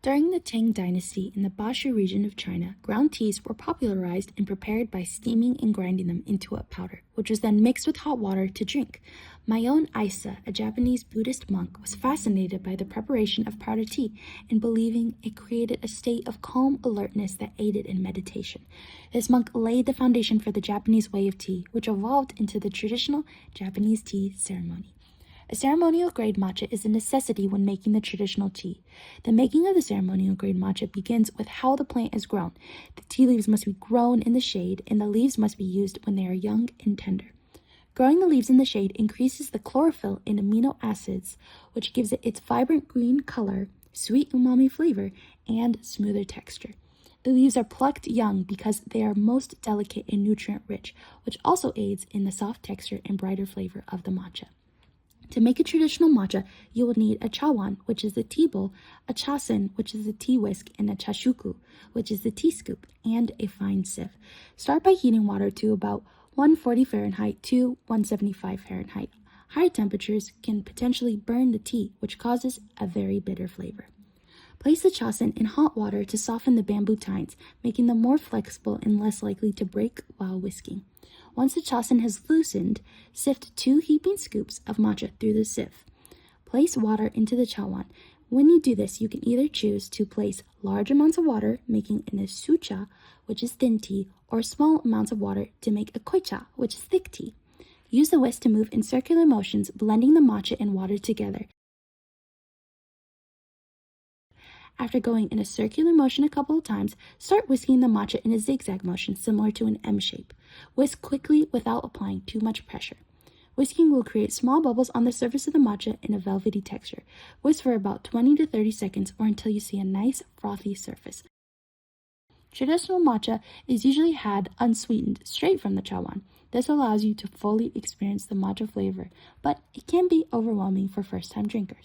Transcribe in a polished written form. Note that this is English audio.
During the Tang Dynasty in the Bashu region of China, ground teas were popularized and prepared by steaming and grinding them into a powder, which was then mixed with hot water to drink. Mayon Isa, a Japanese Buddhist monk, was fascinated by the preparation of powder tea and believing it created a state of calm alertness that aided in meditation. This monk laid the foundation for the Japanese way of tea, which evolved into the traditional Japanese tea ceremony. A ceremonial grade matcha is a necessity when making the traditional tea. The making of the ceremonial grade matcha begins with how the plant is grown. The tea leaves must be grown in the shade, and the leaves must be used when they are young and tender. Growing the leaves in the shade increases the chlorophyll and amino acids, which gives it its vibrant green color, sweet umami flavor, and smoother texture. The leaves are plucked young because they are most delicate and nutrient-rich, which also aids in the soft texture and brighter flavor of the matcha. To make a traditional matcha, you will need a chawan, which is the tea bowl, a chasen, which is the tea whisk, and a chashuku, which is the tea scoop, and a fine sieve. Start by heating water to about 140 Fahrenheit to 175 Fahrenheit. Higher temperatures can potentially burn the tea, which causes a very bitter flavor. Place the chasen in hot water to soften the bamboo tines, making them more flexible and less likely to break while whisking. Once the chasen has loosened, sift 2 heaping scoops of matcha through the sieve. Place water into the chawan. When you do this, you can either choose to place large amounts of water, making an sucha, which is thin tea, or small amounts of water to make a koicha, which is thick tea. Use the whisk to move in circular motions, blending the matcha and water together. After going in a circular motion a couple of times, start whisking the matcha in a zigzag motion similar to an M shape. Whisk quickly without applying too much pressure. Whisking will create small bubbles on the surface of the matcha in a velvety texture. Whisk for about 20 to 30 seconds or until you see a nice frothy surface. Traditional matcha is usually had unsweetened straight from the chawan. This allows you to fully experience the matcha flavor, but it can be overwhelming for first-time drinkers.